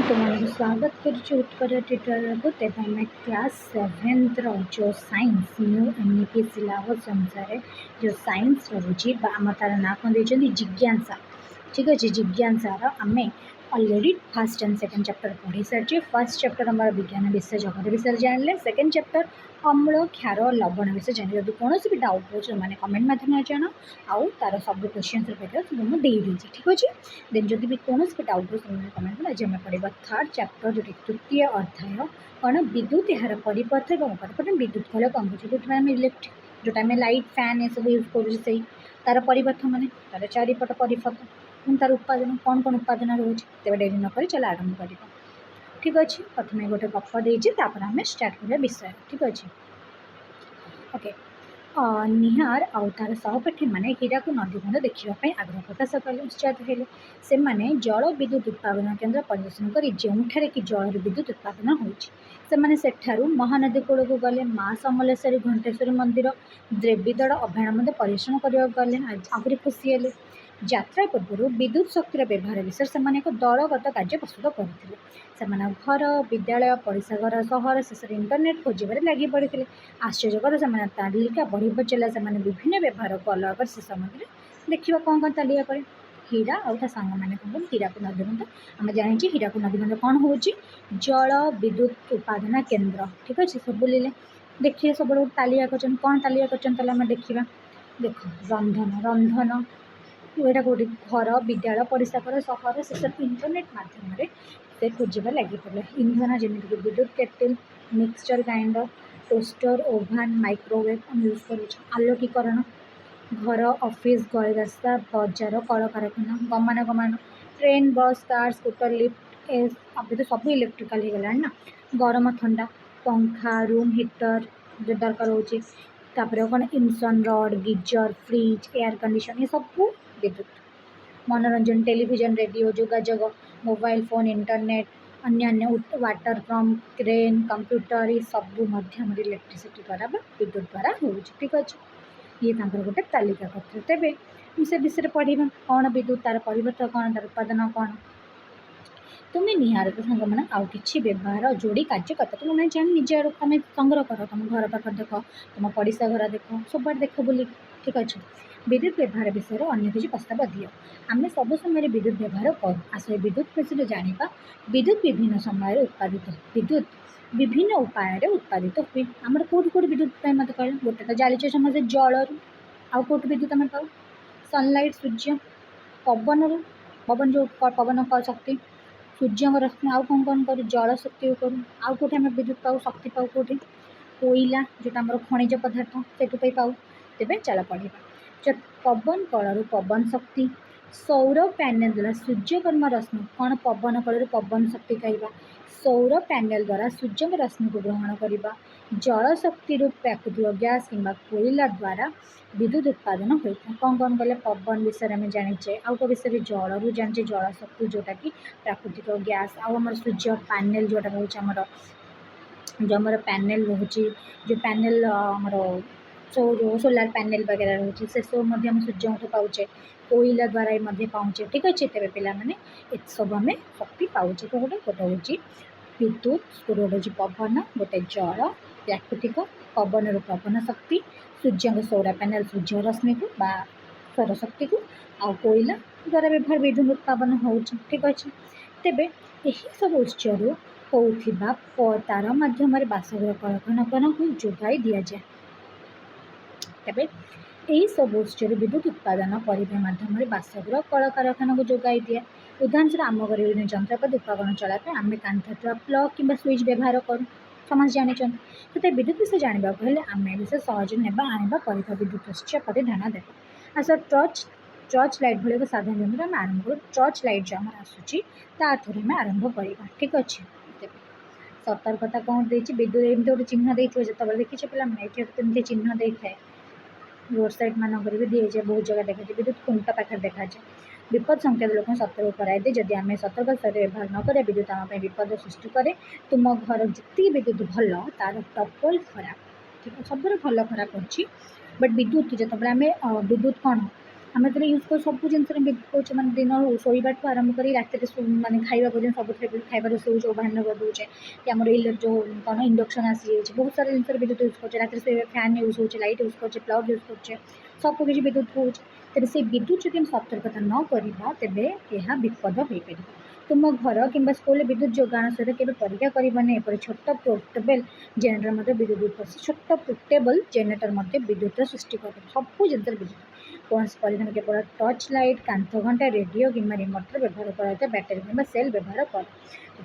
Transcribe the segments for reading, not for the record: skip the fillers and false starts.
तुम्हारा स्वागत करुछु उत्कल ट्यूटोरियल को। तेज आम क्लास 7 जो साइंस न्यू एमईपी सिलेबस अनुसार जो साइंस रोचे आम तार ना कौन देखते जिज्ञासा। ठीक अच्छे जिज्ञासार आम already first and second chapter पढ़ी सारी। फर्स्ट चैप्टर आम विज्ञान विषय जगत विषय जानले। सेकेंड चैप्टर अम्ल क्षार लवण विषय जानले। जब कौन भी डाउट हो मैंने कमेंट मध्यम जान आउ तार सब क्वेश्चन सब मुझे ठीक अच्छे। देन जब भी कौन भी डाउट हो कमेंट में आज आम पढ़ा थर्ड चैप्टर जो तृतीय अध्याय कौन विद्युत यार परिपथ और विद्युत कल कौन बुझे आम इलेक्ट्रिक जोटा आम लाइट फैन ये सब यूज कर तार परिपथ मान तार चारिपट परिपथ तार उत्पादन कौन कौन उत्पादन रोचे। तेज डेरी नक चल आरंभ कर। ठीक अच्छे प्रथम गोटे गप देपर आम स्टार्ट कर विषय। ठीक अच्छे ओके। निहार आउ तार सहपाठी मैंने हीराकू नदीबंध देखापी आग्रह प्रकाश कले उत्साहित हेले। से माने जल विद्युत उत्पादन केन्द्र परिदर्शन कर जो कि जल विद्युत उत्पादन होठार महानदी कूल को गले। माँ समलेश्वरी घंटेश्वरी मंदिर देवीदड़ अभयारण्य मध्य परिदर्शन करने गले। आहरी खुशी हेले। यात्रा पूर्व विद्युत शक्तिर व्यवहार विषय से एक दलगत कार्य प्रस्तुत करते। घर विद्यालय परिषाघर सहर शेष इंटरनेट खोजबार लगी पड़ते। आश्चर्यकर से तालिका बढ़ी चला से विभिन्न व्यवहार को अलग कर शेष मध्य देखा कौन कौन तालिका करे। हीरा और सांग मैंने कौन हीराकू नदीबंध आम जानी हीराकू नदीबंध कौन हो जल विद्युत उत्पादन केन्द्र। ठीक अच्छे सब बोलिले देखिए सब लोग तालिका कर कौन तालिका कर देखा देख रंधन रंधन यहाँ कौटी घर विद्यालय परिषाघर सहर शेष इंटरनेट मध्यम से खोजबार लगी पड़े। इंधन जमीक विद्युत kettle mixture grinder toaster oven microwave use कर। आलोकीकरण घर ऑफिस गली रास्ता बजार कल कारखाना गमनागमन train bus car scooter lift अभी तो सब इलेक्ट्रिकल हो गला ना। गरम ठंडा पंखा रूम हीटर जो दरकार होची। कौन induction rod geyser fridge air condition ये सब विद्युत। मनोरंजन टेलीविजन रेडियो जोगाजोग मोबाइल फोन इंटरनेट अन्य वाटर पंप क्रेन कंप्यूटर ये सब इलेक्ट्रिसिटी द्वारा विद्युत द्वारा हो। ठीक अच्छे ये गोटे तालिका करते। तेज से विषय पढ़ा कौन विद्युत तार परिवर्त कौन तार उत्पादन कौन तुम्हें निहार सांग मैंने आउ कि व्यवहार जोड़ी कार्य करता तुम्हें जान निज आड़ तुम संग्रह कर तुम घर पाख देख तुम पड़िशा घर देख सब देख बोली। ठीक अच्छे विद्युत व्यवहार विषय अन्य किसी प्रस्ताव दियो। आम सब समय विद्युत व्यवहार कर आस विद्युत विषय जाना। विद्युत विभिन्न समय उत्पादित विद्युत विभिन्न उपाय उत्पादित हुए। आम कौट कौट विद्युत मत कह गोटे तो जाचे समझे जल आउ कौट विद्युत आम पाऊ सनलाइट सूर्य पवन पवन जो पवन शक्ति सूर्य रश्मि आउ कौन कौन कर जल शक्ति करूँ आउ कौटे आम विद्युत पाऊ शक्ति पाऊ कौटे कोईला जोटा आम खनिज पदार्थ से पाऊ। तेज चल पढ़ा पवन कलू पवन शक्ति सौर पैनेल द्वारा सूर्यकर्म रश्मि कौन पवन कलू पवन शक्ति कहवा। सौर पैनेल द्वारा सूर्य रश्मि को ग्रहण करवा। जल शक्ति प्राकृतिक गैस कि कोईला द्वारा विद्युत उत्पादन होता है। कौन कौन कले पवन विषय में जाचे आउ को विषय जल रू जाने जल शक्ति जोटा कि प्राकृतिक गैस आम सूर्य पैनेल जोटा रोचे आमर जो आम पैनेल रोचे जो पैनेल आमर सोलार पैनेल वगैरह रोचे से सब हम सूर्य को पाचे कोईला द्वारा ये पाचे। ठीक अच्छे तेज पे सब आम शक्ति पाचे। तो गोटे गोटे हूँ विद्युत गोटे हूँ पवन गोटे जल प्राकृतिक पवन रू पवन शक्ति सूर्य सौर पैनेल सूर्य रश्मि को सौर शक्ति को आ कोईला द्वारा व्यवहार विद्युत उत्पादन हो। ठीक अच्छे तेज यही सब उत्स होता तार मध्यम बासगृह कलकारखाना को जोगाई दि जाए। तेज यही सब उत्स विद्युत उत्पादन करने मध्यम बासगृह कल कारखाना को जोगाई दिए। उदाहरण स्वरूप आम घर विभिन्न जंत्रपाति उपकरण चलापी आम कांथा प्लग कि स्विच व्यवहार करूँ समझ जानी। तो विद्युत विषय जानवा हेल्ले आम विषय सहज नेबा आने कर विद्युत उत्स पर ध्यान देवा। आस टर्च लाइट भाई एक साधारण जंत्र आम आरंभ कर टर्च लाइट जो आम आसूँ थ्रू आम आरंभ करवा। ठीक अच्छे सतर्कता कौन दे विद्युत एमती गोटे चिन्ह देते जो देखिए पे चिन्ह दे था रोड साइड मानक भी दिए जाए बहुत जगह देखा जाए विद्युत खुंटा पाखे देखा जाए विपद संकेत लोक सतर्क कराई दे। जदि आम सतर्क सहित व्यवहार न करें विद्युत आम विपद सृष्टि करे। तुम घर जी विद्युत भल तार डबल खराब। ठीक है सब भल खराब अच्छी बट विद्युत जो आम विद्युत कौन आम जो यूज कर सब जिन विद्युत कौचे मैंने दिन शोवा आरंभ कर रात मानते खावा पर्यटन सब खाइबार शोचे ओभान कर दूचे कि आम जो कौन इंडक्शन आसी जाए बहुत सारा जिन विद्युत यूज कर रात फैन यूज हो लाइट यूज कर प्लग यूज कर सब किसी विद्युत हो तेज से विद्युत जो सतर्कता न करवा तेज यह विपद हो पार तुम घर कि स्कूल विद्युत जोगाण सहित के परीक्षा करने छोट पोर्टेबल जेनेटर विद्युत छोट पोर्टेबल जेनेटर विद्युत सृष्टि कर सब जिन विद्युत कौन परिधान केवल टर्च लाइट कांथ घंटा रेडियो कि रिमोटर व्यवहार कर बैटेरी कि सेल व्यवहार कर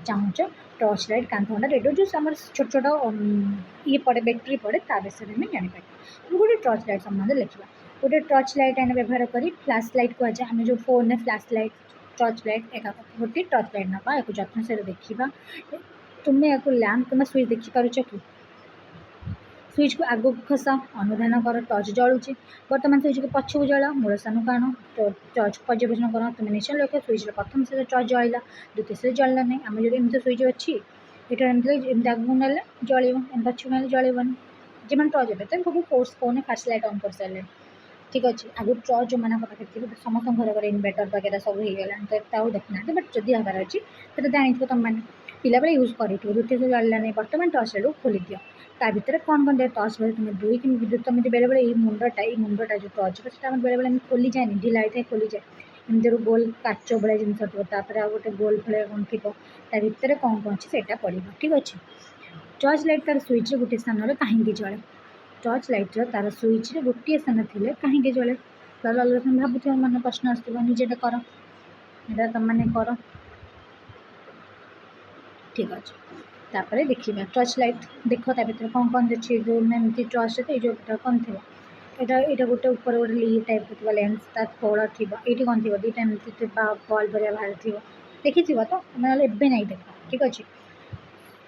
चाहूच टर्च लाइट कांथ घंटा रेडियो जो आम छोट छोट ये पड़े बैटेरी पड़े ता विषय में जापर गोटे टर्च लाइट संबंध लिखा गोटे टर्च लाइट आने व्यवहार कर फ्लैश लाइट कहुए आम जो फोन में फ्लैश लाइट टर्च लाइट एक गोटे टर्च लाइट ना एक जत्न सहित देखा तुम्हें या लैंप कि स्विच देखिपार कि स्विच को आग खस अनुधान कर टर्च जलुची बर्तमान स्विच को पछ को जला मूल स्थान को आण टर्च पर्यवेक्षण कर तुम निश्चय लक्ष्य स्विच प्रथम से टर्च जलला द्वितीय से जलला नहीं आम जो एमती स्विच अच्छी ये एमती आगे ना जल पछ को जलबनी जो टर्च है सब force phone flash light on कर सारे ठीक अच्छे आगे टर्च जो मैंने पाखे समस्त घर घर इनवर्टर वगैरह सब हो गला देखना बट जदि हबार अच्छी तो जानी तुम मैंने पिला बेले यूज कर द्वितीय से जलला नहीं बर्तमान टर्च लाइट खोली दियो ता भर कौन कौन टर्च बेले तुम दुई कि विद्युत तुम बेले बेले मुंडटा जो टर्च है बेले बेले खोली जाए ढिला होता है खोली जाए एमती गोल काच भाया जिन थोड़ा गोटे गोल भाया कौन थी भर कौन कौन अच्छे से पड़ो ठीक अच्छे टर्च लाइट तार स्विच गोटे स्थान में कहीं जले टर्च लाइट तार स्विच गोटे स्थान थे कहीं जले अलग भावुथ मन प्रश्न आसो निजे कर तुम मैंने कर ठीक अच्छे तापर देखा टर्च लाइट देख ता भर कौन कौन अच्छे जो एमती टर्च है जो कौन थी यहाँ गोटे ऊपर गोटे ली टाइप थी लेंस तल थी ये कौन थी दुटा एमती बल्ब भाया बाहर थी देखी तो ना नहीं देख ठीक अच्छे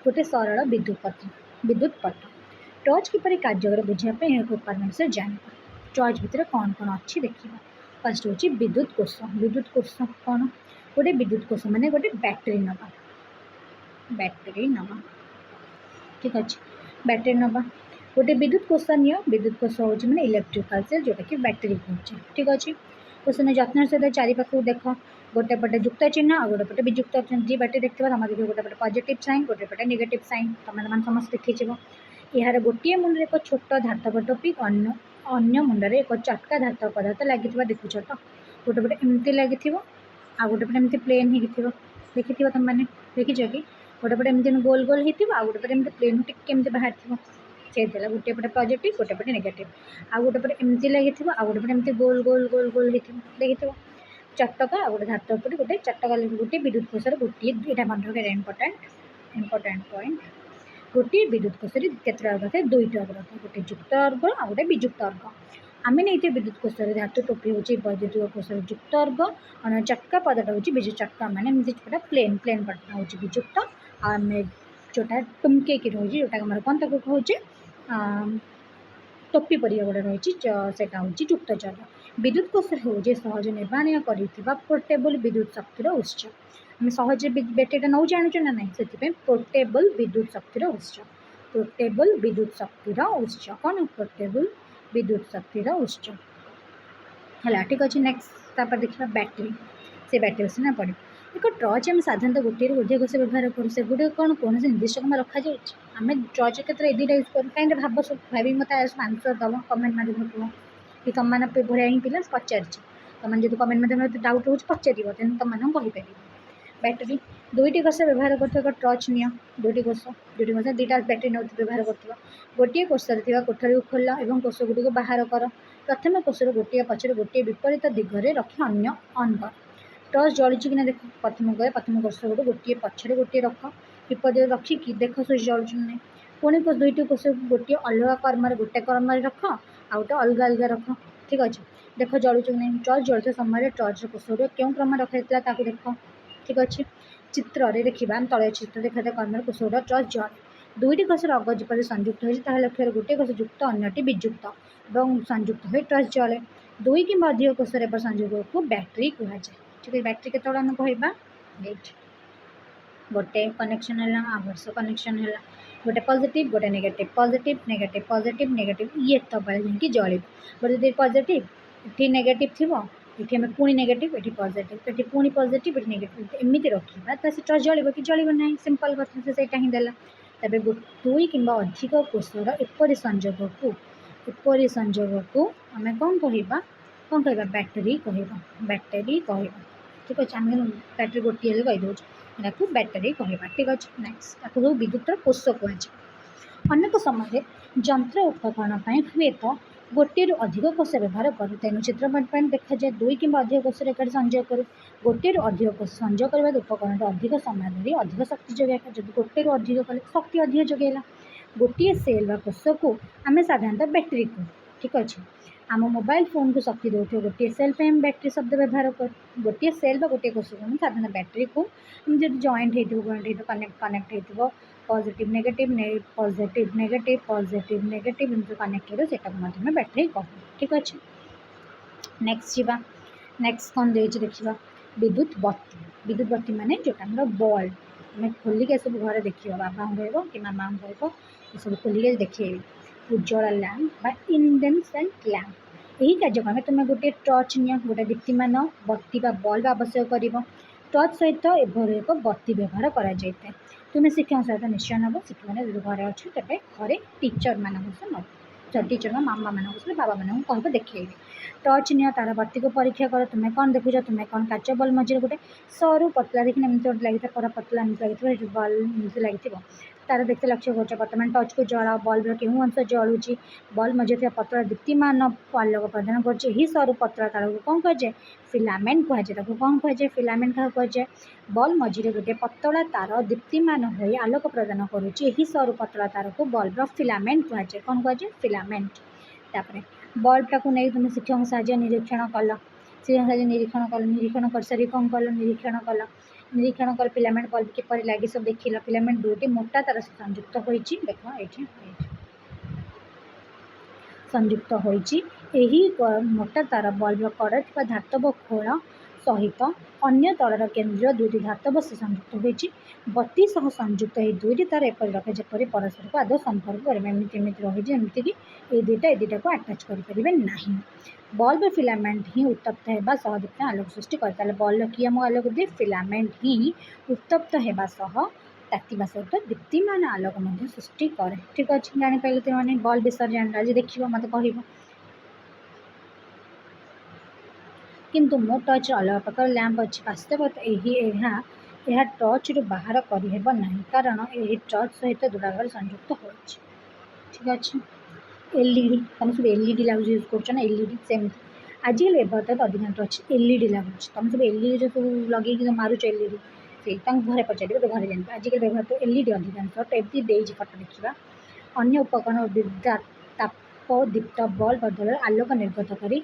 गोटे सरल विद्युत पथ टर्च किपर कार्य बुझापी उपादान से जान टर्च भितर कौन कौन अच्छी देखा फर्स्ट हूँ विद्युत कोष कौन गोटे विद्युत कोष माने गोटे बैटेरी नवा ठीक अच्छे बैटेरी नवा गोटे विद्युत कोष विद्युत कोष हूँ मैंने इलेक्ट्रिकल सेल जोटा कि बैटेरी कहे ठीक अच्छे क्वेश्चन जत्न सहित चारि पाख देख गोटे पटे युक्त चिन्ह आ गोटे पटे वियुक्त जी बैटेरी देखते तुम देखिए गोटे पटे पॉजिटिव साइन गोटे पटे नेगेटिव साइन तुम समस्त देखीज यार गोटे मुंडे एक छोट धातव टॉपिक अन्य मुंडे एक चटका धातव पदार्थ लगी देखुच तो गोटे पटे एमती लगी आ गोटे पटे एमती प्लेन हो देखी तुम मैंने देखीच कि गोटे पटे एमती गोल गोल हो आ गोटे पटे एमती प्लेन टिके बाहर थी से गोटे पटे पॉजिटिव गोटे पटे नेगेटिव आ गोटे पटे एमती लगी आ गोटे पटे एमती गोल गोल गोल गोल हो देखी चटका आ गोटे धातु पटे गोटे चटका गोटे विद्युत कोषर गोटे यहाँ मन रखा इंपोर्टाट पॉइंट गोटे विद्युत कोषर केत अर्घ था दुईट अर्घ था गोटे युक्त अर्घ आ गोटे वियुक्त अर्घ आम नहीं विद्युत कोषर धातु टोपी हूँ वैद्युतिक कोषर युक्त अर्घ और चटका पदटा हूँ विद्युत चटका मैंने प्लेन प्लेन पदटा हूँ वियुक्त आम जोटा टुमके रही जोटा आम कौन तक कहे टोपी परिया गोटे रही हूँ युक्त चर विद्युत कोष हूँ सहज निर्माण कर पोर्टेबल विद्युत शक्तिर उत्स आम सहज बैटेरी नौ जानूँ ना ना से पोर्टेबल विद्युत शक्तिर उत्स पोर्टेबल विद्युत शक्तिर उत्स कौन पोर्टेबल विद्युत शक्तिर उत्स है ठीक अच्छे नेक्स्ट देखा बैटेरी से बैटेरी सीना पड़े एक टर्च आम साधारण गोटे अधिक से व्यवहार करूँ से गुटे कौन कौन से निर्दिष्ट समय रखा जाए आम टर्च क्षेत्र में दुटा यूज करूँ कहीं भाव भावी मत आंसर दब कमेंट माध्यम कह कि तुम मैंने भाया ही पिला पचार तुम जो कमेंट माध्यम डाउट हो पचार तुम कहीपर बैटेरी दुईटी कोष व्यवहार कर टर्च नि दुईटी कोष दुईटा बैटेरी नौ व्यवहार कर गोटे कोषर कोठरी को खोल और कोष गुड़ी बाहर कर प्रथम कोषर गोटे पचर गोटे विपरीत दिगरे रखी अन्य अन कर टर्च जलुची कि देख प्रथम प्रथम कोष गोटे गोटे पचर गोटे रख विपरीत रखिकी देख स्विच जलुची ना पुणी दुईटी कोष गोटे अलग कर्म गोटे कर्म रख आ गए अलग अलग रख ठीक अच्छे देख जलुची ना टर्च जलुवा समय टर्च कोष गुड़ क्यों क्रम रखा देख ठीक अच्छे चित्र देखा तले चित्र देखा कर्म कोष गुड़ा टर्च जल दुईटी कोषर अग जपरि संयुक्त होता लक्ष्य गोटे कोष युक्त अन्यटी वियुक्त और संयुक्त हो टर्च जले दुई कि अधिक कोषर संयोग को बैटेरी कहुए ठीक है बैटेरी केत कहवा गोटे कनेक्शन है आवर्स कनेक्शन है गोटे पॉजिटिव गोटे negative positive negative positive negative ये तब जाकि जल गोटे पॉजिटिव ये नेगेटिव थी ये आम पुणी नेगेटिव ये पॉजिटिव तो ये पुणी पॉजिटिव ये नेगेटिव एमती रखा तो से टर्च जल्द कि जल्द ना सिंपल कथा से सहीटा ही देला तबे दुई कि अधिक कोषर एपरी संजोग को आम कौन कह बैटेरी कह ठीक अच्छे आम बैटेरी गोटे कहीदे यहाँ बैटेरी कह ठीक अच्छे नेक्स्ट ताको सब विद्युतर कोष कहुए अनेक समय यंत्र उपकरण हुए तो गोटे अधिक कोष व्यवहार करूँ तेणु चित्र देखा जाए दुई कि अधिक कोष एक संयोग करूँ गोटे अधिक कोष संयोग करने उपकरण अधिक समय धरी अधिक शक्ति जोगाइबा जब गोटे अधिक कले शक्ति अधिक जोगाइला गोटे सेल कोष को आम साधारणतः बैटेरी को ठीक अच्छे आम मोबाइल फोन को शक्ति दौर गोटे सेल पे बैटेरी शब्द व्यवहार कर गोटे सेल गोटे कोष को साधारण बैटेरी को जब जॉइंट हो कनेक्ट हो पॉजिटिव नेगेटिव पॉजिटिव नेगेटिव इनसे कनेक्ट हो से बैटेरी कह ठीक अच्छे नेक्स्ट जीवा नेक्स्ट कौन दे देखा विद्युत बत्ती माने जोटा हमारा बल्ब आम खोलिक सब घर देखिए बाबा कह कि मामा कह सब खोलिक देखे उज्ज्वल लैंप इंडेंस एंड लैंप यही कार्यक्रम तुम गोटे टर्च नि गोटे दीप्तिमान बत्ती बल्ब आवश्यक कर टर्च सहित एभर एक बत्ती व्यवहार कर तुम्हें शिक्षक सहित निश्चय नब शिक्षक मैंने घर अच्छे तेज घरे टीचर मान नब टीचर मामा मान बाबा मान कह देखे टर्च नि तार बत्ती को परीक्षा कर तुम्हें कौन देखुच तुम्हें कौन काच बल्ब मझे गोटे सरू पतला देखिए एमती गोटे लगी पूरा पतला एमती लगी बल्ब लगी तार देखते लक्ष्य कर बर्तमान टर्च को जलाओ बल्ब क्यों अंश जलुची बल्ब मझे पतला दीप्तिमान आलोक प्रदान कर सरू पतला तार को कौन कहुए फिलामेंट कहुए कौन कहुए फिलामेंट क्या कहुए बल्ब मझे गोटे पतला तार दीप्तिमान हो आलोक प्रदान करुच्ची सरू पतला तार को बल्बर फिलामेंट कहुए कौन कहुए फिलामेंट तापर बल्बटा को नहीं तुम शिक्षक साहय निरीक्षण कल शिक्षक साहय निरीक्षण कर सारी कौन कल निरीक्षण कर फिलामेंट बल्ब किपर लगे सब देखिल फिलामेंट दुटी मोटा तार संयुक्त हो देख ये संयुक्त हो मोटा तार बल्ब कड़े धातव खोल सहित अन्य तलर केन्द्र दुईटी धातव से संयुक्त होती बत्ती सह संयुक्त दुईटी तार एपरी रखे जपरी परस्पर को आदौ संपर्क करेंगे रही एमती ये दुईटा को आटाच करेंगे ना बल्ब फिलामेंट ही उत्तप्त होगा सह दीप्त आलोक सृष्टि कर बल्ब किए आम आलोक दिए फिलामेंट ही उत्तप्त होगा सह तातिबा सहित दीप्तिमान आलोक सृष्टि करे ठीक अच्छे जापारे तुमने बल्ब विषय जान आज देख मत कह किंतु मो टर्च अलग प्रकार लैंप अच्छी वास्तव यह टर्च रु बाहर करहेब ना कारण यह टर्च सहित दूराभार संयुक्त हो ठीक अच्छे एलईडी तुम सब एलईडी लगे यूज कर एलईडी सेमती आजिकल व्यवहार तो अधिकांश टर्च एलईडी लगुच तुम सब एलईडी जो सब लगे मारुच एलईडी से घरे पचार घर जान आजिकल व्यवहार तो एलईडी अधिकांश एमती देजी फटो देखा अन्य उपकरण ताप दीप्त बल्ब बदल आलोक निर्गत कर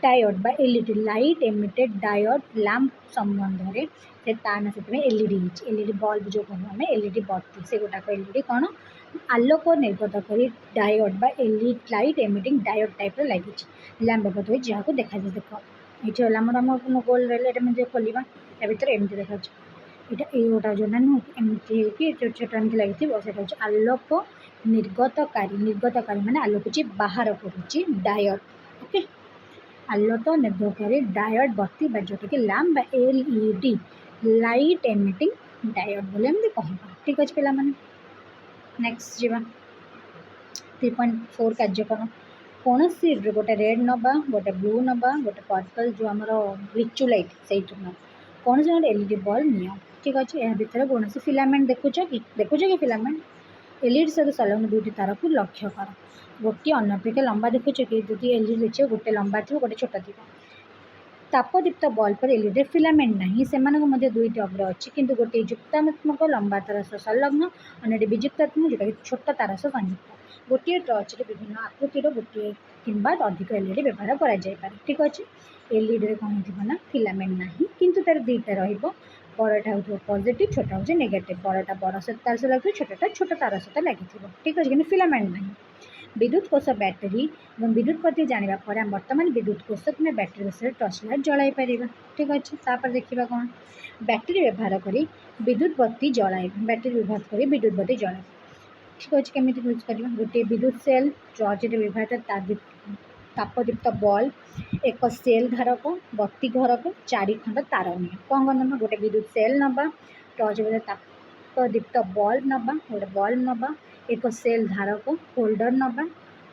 डायोड बा LED light emitted diode lamp संबंध में ताना से एलईडी एलईडी बल्ब जो कहूँ आम एलईडी बत्ती से गोटाक एलईडी कौन आलोक निर्गत कर डायोड बा LED light emitting diode type लगी लैंप व्यवहार हुए जहाँ को देखा जाए देख ये आम गोल रही खोलवा या भर एमती देखा ये गोटा जो ना नुह एमती छोट छोट एमती लगी आलोक निर्गतकारी माने आलोक बाहर करुच्ची डायोड ओके आलोक निर्गतकारी डायोड बत्ती जोटा कि lamp LED light emitting diode बोले एमती कह ठीक अच्छे पे नेक्स्ट जीवा 3.4 कार्यक्रम कौन सी गोटे रेड नवा गोटे ब्लू नवा गोटे पर्पल जो आम लिचु लाइट से कौन से गोटे एलईडी बल्ब नि ठीक अच्छे यह भितर कौन सी फिलामेंट देखुच कि फिलामेंट एलईडी सहित संलग्न दुईटी तार को लक्ष्य कर गोटे अनपेक्षा लंबा देखुच कि दुटी एलईडी देखिए गोटे लंबा थी गोटे छोट थी तापदीप्त बल्ब पर एलईडी फिलामेंट नहीं से दुईटी अग्र अच्छी किंतु गोटे युक्तात्मक लंबा तार सह संलग्न अन्य विजुक्तात्मक जोटा कि छोट तार सह संयुक्त गोटे टर्च विभिन्न आकृतिर गोटे कि अधिक एलईडी व्यवहार कर ठीक अच्छे एलईडी कौन थी फिलामेंट ना किंतु तार दुईटा बड़टा हो पॉजिटिव छोटा हो नेगेटिव बड़टा बड़ तार सह लगे छोटा छोट तार सहित लगी ठीक अच्छे कि फिलामेंट ना विद्युत कोष बैटेरी और विद्युत बत्ती जाना बर्तमान विद्युत कोष कि बैटेरी विषय टर्च लाइट जलाई पार ठीक अच्छे तापर देखा कौन बैटेरी व्यवहार कर विद्युत बत्ती जलाई बैटेरी व्यवहार कर विद्युत बत्ती जलाई ठीक अच्छे केमी यूज कर गोटे विद्युत सेल टर्च व्यवहार तापदीप्त बल्ब एक सेल धारक बत्ती घर को 4 खंड तार निये कौन कौन ना गोटे विद्युत सेल नवा टर्च बजे तापदीप्त बल्ब नवा गोटे बल्ब नवा एक सेल धारक होल्डर नवा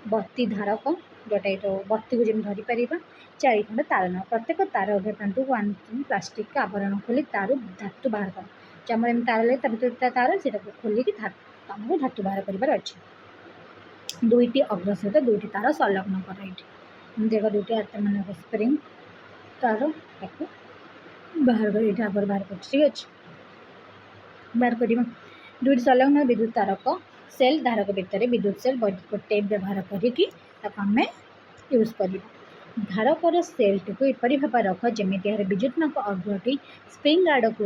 बत्ती धारक जोटा जो बत्ती को जमी धरी पार 4 खंड तार ना प्रत्येक तार अभ्यंतु प्लास्टिक का आवरण खोली तार धातु बाहर कर जमर एम तार लगे भर तार से खोलिक तुमको धातु बाहर कर अच्छे दुईटी अग्र सहित दुईटी तार संलग्न कर देख दुईटी मान स्प्रिंग तार बाहर कर आगर बाहर कर ठीक अच्छे बाहर कर दुईटी संलग्न विद्युत तारक सेल धारक भितर विद्युत सेल वैद्युत टेप व्यवहार करके यूज कर धारकर सेल टी को यपरी भाव रख जमी यार विद्युत्मक अग्रटी स्प्रिंग आड़ को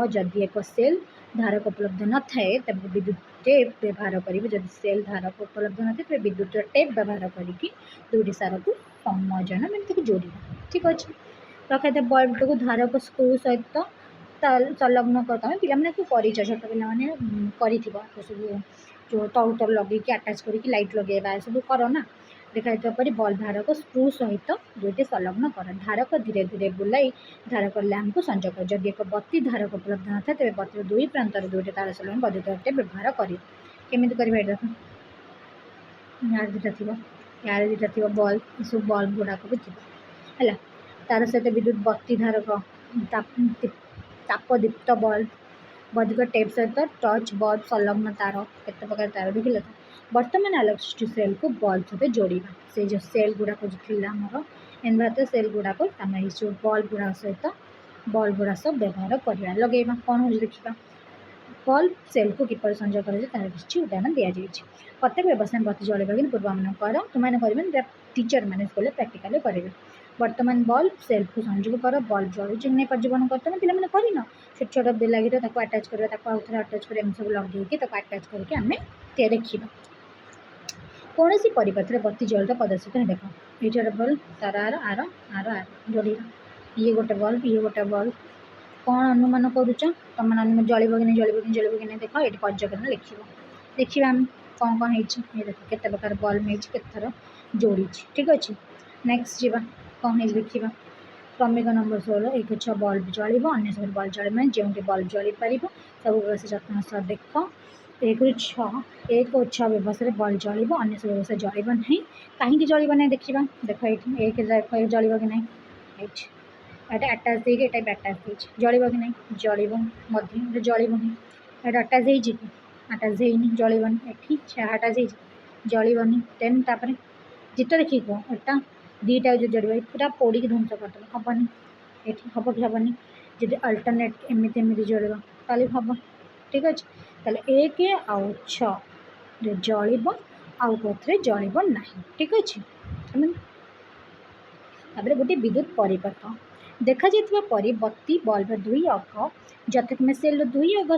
रदि एक सेल धारक उपलब्ध न थाए तब विद्युत टेप व्यवहार करें जब सेल धारक उपलब्ध न थाए विद्युत टेप व्यवहार करके दुईटी सार को संयोजन मैंने जोड़ा ठीक अच्छे रखा बल्ब टी को धारक स्क्रू सहित संलग्न करता पे छोट पाने सब जो तल तर लगे आटाच करके लाइट लगेगा सब कर ना देखा पर बल्ब धारक स्क्रू सहित दुईटी संलग्न कर धारक धीरे धीरे बुलाई धारक लैंप को संजोग कर जब एक बत्ती धारक उपलब्ध न था तेज बत्ती दुई प्रांत दुईटी तार संलग्न वैद्युत टेप व्यवहार करें केमी कर यार दुटा थी यार दुटा थी बल्ब सब बल्ब गुड़ाक भी थी है तार सहित विद्युत बत्ती धारक तापदीप्त बल्ब वैद्युत टेप सहित टर्च बल्ब संलग्न तार केते प्रकार तार देखिल बर्तमान इलेक्ट्रिसिटी सेल को बल्ब सहित जोड़ा से जो सेल गुड़ाक जो थी आमर इनवर्टर सेल गुड़ाक जो बल्ब गुड़ा सहित बल्ब गुड़ा सब व्यवहार करवा लगेगा कौन हो देखा बल्ब सेल को किपर संजोग कर तार किसी उदाहरण दि जाए प्रत्येक व्यवसाय बत्ती जलवा कि पूर्वानुमान कर तुमने कर टीचर मैंने स्कूल प्राक्टिकल करेंगे बर्तमान बल्ब सेल को संजोग कर बल्ब जलू नहीं पर्यवेक्षण कर पे कर छोट छोट लगे आटाच कर आटाच कर सब लगे आटाच करके आम देखा कौन सी परिपथ बत्ती जलता प्रदर्शित है देख ये बल्ब तार आर आर आर आर जोड़ी ये गोटे बल्ब कौन अनुमान करुच तुम जल कि नहीं देख ये पर्यटन देखा आम कौन कौन है देख के प्रकार बल्ब है केतर जोड़ी ठीक अच्छे नेक्स्ट जावा कौन है देखा क्रमिक नंबर 16 एक 6 बल्ब जल अन्य सब बल्ब जल मैंने जो बल्ब जल पार सब जत्न सह देख एक रु 6 व्यवसाय बल्ब जल अन्य सब व्यवसाय जल ना कहीं जल ना देखा देख ये एक जल कि ना ये आटाच ये आटाच जल कि ना जल जल ही आटाच आटाच जलनी ये आटाच जलनी देन तापर जित देखिए कह एटा दीटा जो जड़वा पूरा पोड़ी की ध्वंस करदे हेनी ये हम कि हेनी जब अल्टरनेट एमती एमती जड़वा ताले हम ठीक अच्छे ताले एक आउ 6 जल आउ कौन जल ना ठीक अच्छे गोटे विद्युत परिपथ देखा जाता बत्ती बल्ब दुई अग यथाक्रमे सेल दुई अग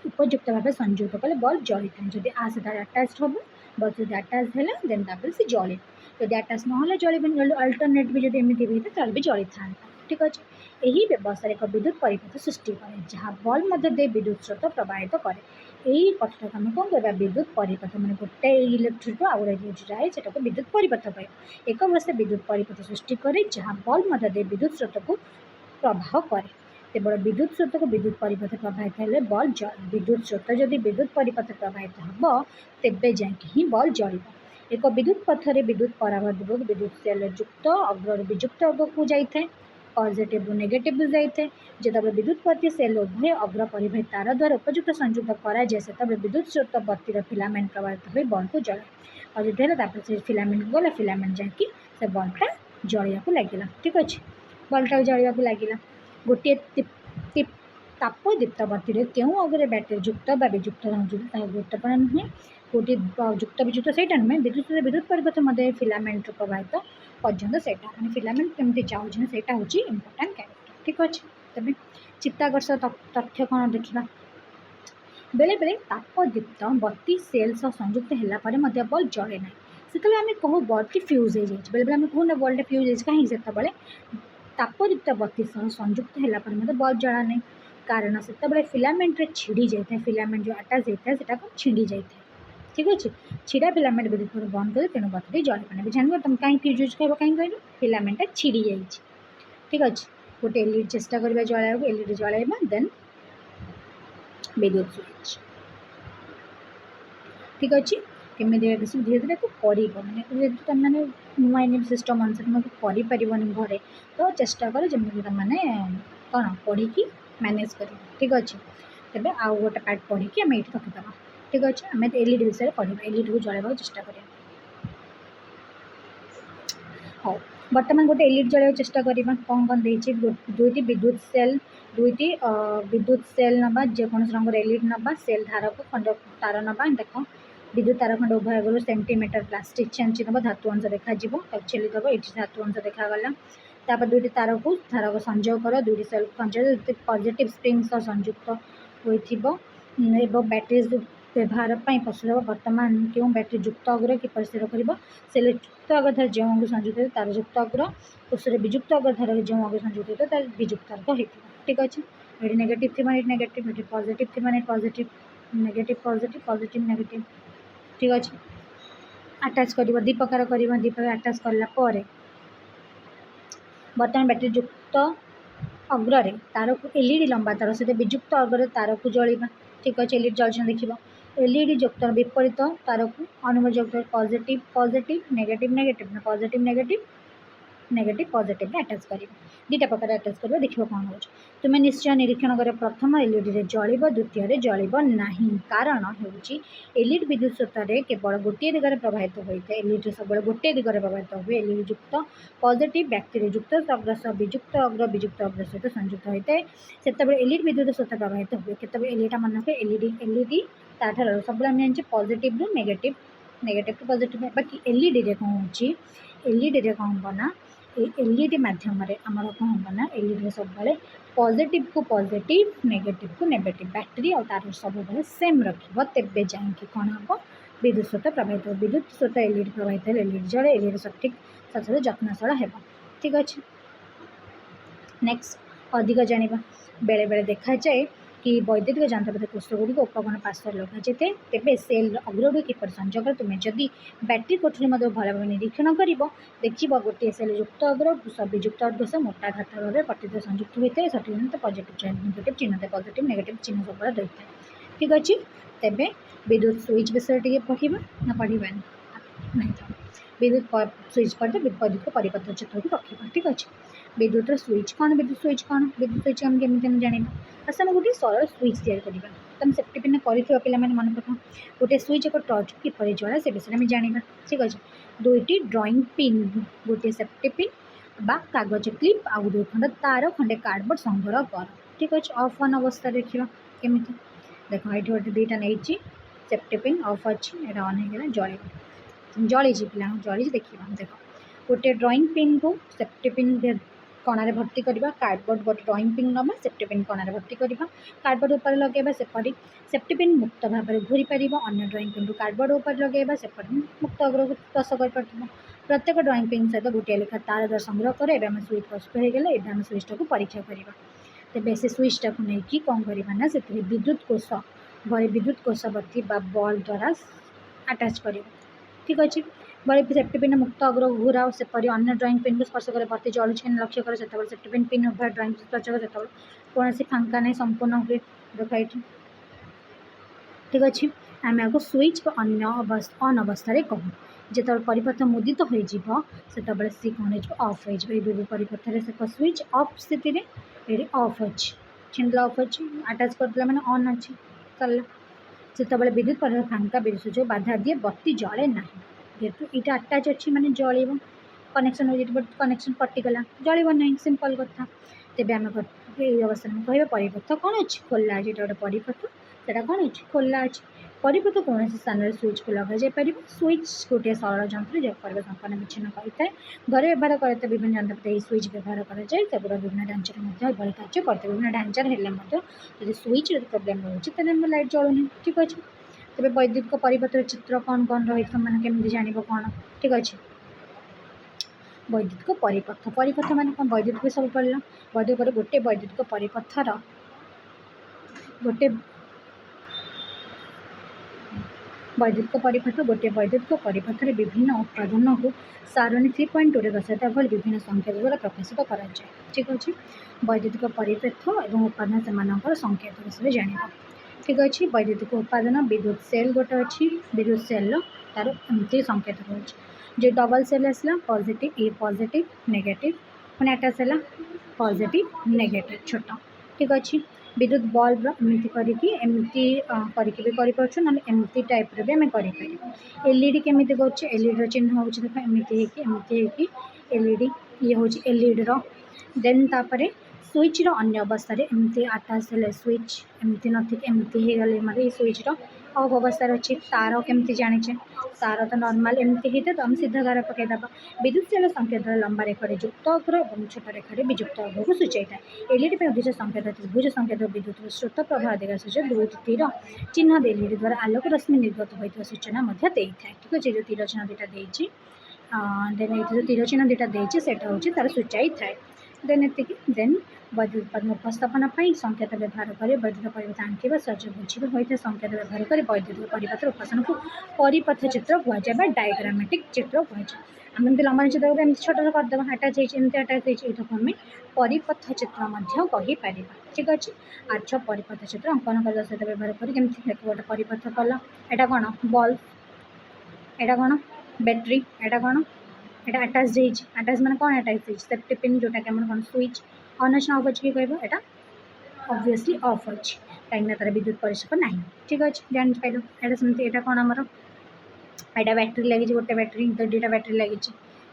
उपयुक्त भाव संयुक्त कले बल्ब जली था जब आ सहित आटाच हम बल्ब जब आटाच है देन से जले जब आटाच ना जल अल्टरनेट भी जब एमती भी भी जली था ठीक अच्छे यही व्यवस्था एक विद्युत परिपथ सृष्टि करे जहाँ बल्ब मध्य विद्युत स्रोत प्रवाहित करे यही कथा आम कौन कह विद्युत परिपथ मैंने गोटे इलेक्ट्रिक आउ गोटे जाए से विद्युत परिपथ कह एक व्यवस्था विद्युत परिपथ सृष्टि करे जहाँ बल्ब मध्य विद्युत स्रोत को प्रवाह करे केवल विद्युत स्रोत को विद्युत परिपथ प्रवाहित है बल्ब जल विद्युत स्रोत जदि विद्युत परिपथ प्रवाहित हम तेबे जाकि ही बल्ब जल एक विद्युत पथरे विद्युत परावर्तक विद्युत सेल युक्त अग्र विजुक्त अग को जाए पॉजिटिव नेगेटिव जाए जो विद्युत बत्ती सेल उभय अग्र परिवाहित तार द्वारा उपयुक्त संयुक्त कराए से तब विद्युत स्रोत बत्तीर फिलामेंट प्रवाहित हो बल्ब को जलाए पॉजिटिव से फिलामेंट गला फिलामेंट जाकि से बल्बटा जलिया लगे ठीक अच्छे बल्बटा जलिया लगे गोटे तापदीप्त बत्ती क्यों अग्रे बैटेरी युक्त विजुक्त गुरुत्वपूर्ण नुहे गोटे युक्त विजुक्त से नुहे विद्युत विद्युत परिपथ मध्य फिलामेंट प्रवाहित पर्यंत से फिलामेंट केमती जाऊँ से हूँ इम्पोर्टाट क्यारेक्टर ठीक अच्छे तब चित्ताकर्षक तथ्य कौन देखा बेले बेले तापदीप्त बत्ती सेल सह संयुक्त होगापर बल्ब जले ना से आम कहूँ बल्ब की फ्यूज हो जाए बेले बेले कहूँ बल्ब फ्यूज हो कहीं से तापदीप्त बत्ती सह संयुक्त होगापर बल्ब जला ना कारण से फिलामेंट छिड़ी जाए फिलामेंट जो आटाच होता है छिड़ी जाए ठीक अच्छे छिड़ा फिलामेंट विद्युत प्रवाह बंद कर तेणु बत्ती जल पाने जान तुम कहीं फ्यूज यूज कर कहीं कहल फिलामेंटा छिड़ी जाइए ठीक अच्छे गोटे एलईडी चेष्टा करवा जलाइबा एलईडी जलाइबा देन विद्युत स्विच ठीक अच्छे केमी धीरे धीरे कर मैंने तुम मैंने नुआ एनएम सिस्टम अनुसार तुमको करनी घरे तो चेष्टा कर जमी तुमने कौन पढ़ी मैनेज कर ठीक अच्छे तेज आउ गोटे पार्ट पढ़ी आम ये रखीद ठीक अच्छे आम एलईडी विषय पढ़ा एलईडी को जलाइबा चेष्टा करें हाँ बर्तमान गोटे एलईडी जलाइबा चेष्टा करवा कौन कौन देखिए दुईटी विद्युत सेल दुईटी विद्युत सेल नवा जेकोसी रंग एलईडी नवा सेल धार को खंड तार नवा देख विद्युत तार खंड उभय आगे सेंटीमीटर प्लास्टिक चेंची नब धातु अंश देखा छेलीदेव ये धातु अंश देखागला तापर दुईटी तार को संजोग कर दुईटी सेल संजोग पॉजिटिव स्प्रिंग संयुक्त हो बैटेरी व्यवहार पशुदेव वर्तमान क्यों बैटेरी युक्त अग्र किपर स्थिर कर सेल युक्त अग्रधार जो अंग संयुक्त होता तार युक्त अग्र कोषे विजुक्त अग्रधार जो अंग संयुक्त होता तार विजुक्त अग्र होता ठीक अच्छे ये नेगेटिव थी माने नेगेटिव ये पॉजिटिव थी माने positive negative positive positive negative ठीक अच्छे अटैच कर दीपकार अटैच कला बर्तमान बैटेरी युक्त अग्र तार को एलईडी लंबा तार सहित विजुक्त अग्र तार को जलिबा ठीक अच्छे एलईडी जलछन देखिए एलईडी युक्त विपरीत तार को अनुमति युक्त positive positive negative negative positive negative negative positive attach कर दुटा प्रकार अटैच कर देखिए कौन हो तुम्हें निश्चय निरीक्षण कर प्रथम एलईडी जलिब द्वितीय जलिब ना कारण हूँ एलईडी विद्युत स्रोत केवल गोटे दिगरे प्रभावित होता है एलईडी सब गोटे दिगरे प्रभावित हुए एलईडी युक्त पॉजिटिव बैक्टेरिया युक्त अग्र सह विजुक्त अग्र सहित संयुक्त होता है से एलईडी विद्युत स्रोत प्रभावित हुए केत एलईडी मन रखे एलईडी ताठार सब आम जाने पॉजिटिव रु नेगेटिव नेगेटिव टू पॉजिटिव बाकी एलईडी रे कौन हो एलईडी रे कौन हम ना एलईडी मध्यम आमर कौन हम ना एलईडी सब पॉजिटिव को पॉजिटिव नेगेटिव को नेगेटिव बैटेरी और तार सब सेम रखिब तेबे जाइए कौन हम विद्युत स्रोत प्रभावित हो विद्युत स्रोत एलईडी प्रभावित है एलईडी जड़े एलईडी सठिक सहित जत्नशील है ठीक अच्छे नेक्स्ट अधिक जाना बेले बेले देखा जाए कि वैद्युतिक जंत्रपाति कोष्ठगुड़िक उपकरण पार्श्व लगा जाए तेज सेल अग्रड़ किपर संजोग तुम जदि बैटेरी कोठरी भल भाव निरीक्षण कर देखिए गोटे सेल युक्त अग्र विजुक्त अग्र से मोटा घाटा भाव प्रतिदिन संयुक्त होता है सठिक पॉजिटिव नेगेटिव चिन्ह पॉजिटिव नेगेटिव चिन्ह सब रही है ठीक अच्छे तेज विद्युत स्विच विषय टे पढ़ा ना पढ़ा नहीं विद्युत स्विच पर विद्युत परिपत्र चित्र को रखा ठीक अच्छे विद्युत स्विच कौन विद्युत स्विच आम केमी जाना आस आम गोटे सरल स्विच तैयारी करवा तुम सेफ्टी पिन कर मन पक गोटे स्विच एक टर्च किपर जला से विषय में जाना ठीक अच्छे दुईटी ड्रॉइंग पिन गोटे सेफ्टी पिन बा कागज क्लिप आउ दुई खंड तार खंडे कार्डबोर्ड संग्रह कर ठीक अच्छे ऑफ ऑन अवस्था देखा केमी देख ये गोटे दुईटा नहीं सेफ्टी पिन ऑफ अच्छी यहाँ ऑन हो जली पिला जली देखा देख गोटे ड्रॉइंग पिन को सेफ्टी पिन कणारे भर्ती करवा कार्डबोर्ड गोटे ड्रॉइंग पिन नवा सेफ्टी पिन कणारे भर्ती करवा कार्डबोर्ड ऊपर लगेगा सेपरी सेफ्टी पिन मुक्त भाव में घूरी पार अन्य ड्रॉइंग पिन को कार्डबोर्ड ऊपर लगेगा सेपरी मुक्त अग्र को स्पर्श कर प्रत्येक ड्रॉइंग पिन सहित गोटे लेखा तार द्वारा संग्रह कर एवं स्विच प्रस्तुत होगला एवं आम स्विच को परीक्षा करवा तेज से स्विचटा को लेकिन कौन करना से विद्युत कोष भले विद्युत कोषवर्ती बल्ब द्वारा अटैच कर ठीक अच्छे बड़े सेफ्टी पिन मुक्त अग्र घूराओ सेपरी अन्य ड्रॉइंग पिन को स्पर्श कर बत्ती जलुचे लक्ष्य कर सेफ्टी पिन पिन उभय ड्रॉइंग स्पर्श कर कौन फांका नहीं संपूर्ण हुए देखाई ठीक अच्छे आम आपको स्विच को अन्य अन अवस्था कहूँ जो परिपथ मुदित हो सी कौन ऑफ हो परिपथ से स्विच ऑफ स्थित ये ऑफ अच्छी छिंदला ऑफ अच्छी अटैच करदेला मैंने ऑन अच्छी चल से विद्युत पर फांका विद्युत जो बाधा दिए बत्ती जले ना जेहेतु यहाँ अटैच अच्छी माने जल कनेक्शन हो कनेक्शन कटिगला जल ना सिंपल कथा तेज आम अवस्था में कह परिपथ कौन अच्छी खोला अच्छे गोटे परिपथ से कौन अच्छी खोला अच्छी परिपथ कौन स्थान में स्विच को लग जापर स्विच गोटे सरल जंत्र जो परिवेश संपन्न विच्छिन्न करता है घर व्यवहार करते विभिन्न जंत्रपाति स्विच व्यवहार कराए सेगुड़ा विभिन्न ढांचार कार्य करते विभिन्न ढांचार हेल्ले स्विच प्रोब्लेम रोचे लाइट जलूनी ठीक अच्छे तेज वैद्युतिक परिपथर चित्र कौन कौन रही मैंने केमी जान कौन ठीक अच्छे वैद्युतिक परिपथ परिपथ मान कौन वैद्युतिक सब पढ़ल वैद्युतिक गोटे वैद्युतिक परिपथर गोटे वैद्युतिक परिपथ गोटे वैद्युतिक परिपथ विभिन्न उत्पादन को सारणी 3.2 दर्शाता भली विभिन्न संकेत द्वारा प्रकाशित कर ठीक अच्छे। वैद्युतिक परिपथ और उत्पादन से संकेत विषय जाना ठीक अच्छे। वैद्युतिक उत्पादन विद्युत सेल गोटे अच्छी विद्युत सेल तार एमती संकेत रोचे जो डबल सेल आसला पॉजिटिव ए पॉजिटिव नेगेटिव पुणी अटैच है पॉजिटिव नेगेटिव छोट ठीक अच्छे। विद्युत बल्ब एमती करके भी कर ना एमती टाइप भी आम कर एलईडी केमी कर एलईडी चिन्ह हो देख एमती एलईडी ये हूँ एलईडी देन तापर स्विच अन्य अवस्था एमती अटैच है स्विच एमती नमती गले मतलब स्विच ऑफ अवस्था अच्छी तार केमती जाने तार तो नॉर्मल एमती होता तो आम सीधा तार पकईदा विद्युत सेल संकेत लंबा रेखार युक्त अग्र और छोट रेखार विजुक्त अग्र को सूचाई था। एलईडी उद्देश्य संकेत त्रिभुज संकेत विद्युत स्रोत प्रवाह दिगा सूचक दुईट तीर चिन्ह एलईडी द्वारा आलोक रश्मि निर्गत होता सूचना ठीक अच्छे। जो तीर चिन्ह दुटा देती देन ये जो तीर चिन्ह दुटा देती से तार सूचाई थाए देन एतिक देन वैद्युत उत्पादन उपस्थापन संकेत व्यवहार कर वैद्युत परिपथ आंकिवा सहज बुझी होता संकेत व्यवहार कर वैद्युत परिपथ उपस्थापन को परिपथ चित्र कहुए डायग्रामेटिक चित्र कहुए आम लंबा चित्र एम छोट करदे अटैच अटैच आम परिपथ चित्र कहीपर ठीक अच्छे। आर्च परिपथ चित्र अंकन करने सहित व्यवहार कर गोटे परिपथ कल एटा कौन बल्ब एटा कौन बैटेरी एटा कौन एटा अटैच अटैच मैंने कौन अटैच सेफ्टी पिन जोटा कि कौन स्विच ऑन अच्छे ऑफ अच्छे कि कह ऑब्वियसली ऑफ अच्छे कहीं तार विद्युत परिक्षेप ना ठीक अच्छे जान पाइल एटा सेमती एटा कौन आमर एटा बैटेरी लगी गोटे बैटेरी दुईटा बैटेरी लगी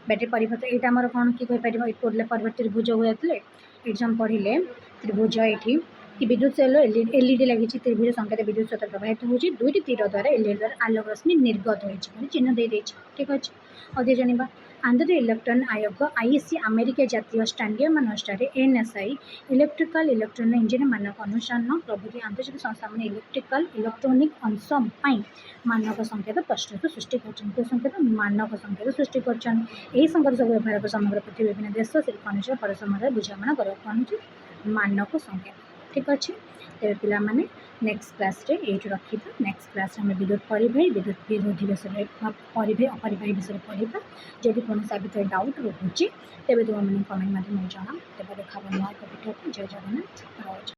बैटेरी परिपथ यहाँ आमर कौन कि पढ़ले पर्व त्रिभुज हुए ये पढ़ले त्रिभुज ये कि विद्युत सेल एलईडी लगी त्रिभुज संकेत विद्युत स्रोत प्रवाहित होती दुईट तीर द्वारा एलईडी द्वारा आलोक रश्मि निर्गत होती चिन्ह दे ठीक अच्छे। अधिक जाना आंतरिक इलेक्ट्रॉन आयोग आईसी अमेरिका जातीय स्टैंडियम अनुष्ठान एनएसआई इलेक्ट्रिकल इलेक्ट्रॉन इंजीनियर मानक अनुष्ठान प्रभृति आंतर्जातिक संस्था मान इलेक्ट्रिकल इलेक्ट्रोनिक अंश मानक संकेत प्रस्तुत सृष्टि कर संकेत मानक संकेत सृष्टि कर संकेत सब व्यवहार कर समग्र पृथ्वी विभिन्न देश शिल्प अनुसार परस्पर बुझामणा कर मानक संकेत ठीक अच्छे। तेज पे नेक्स्ट क्लास ये रखा नेक्स्ट क्लास में विद्युत परिवाही विद्युत विरोधी विषय परिवाही अपरिवाही विषय पढ़ा जब कौन सा भितर डाउट रोचे तेज तुम मैंने कमेंट माध्यम जाना तेज देखा नया एक भिडियो जय जगन्नाथ।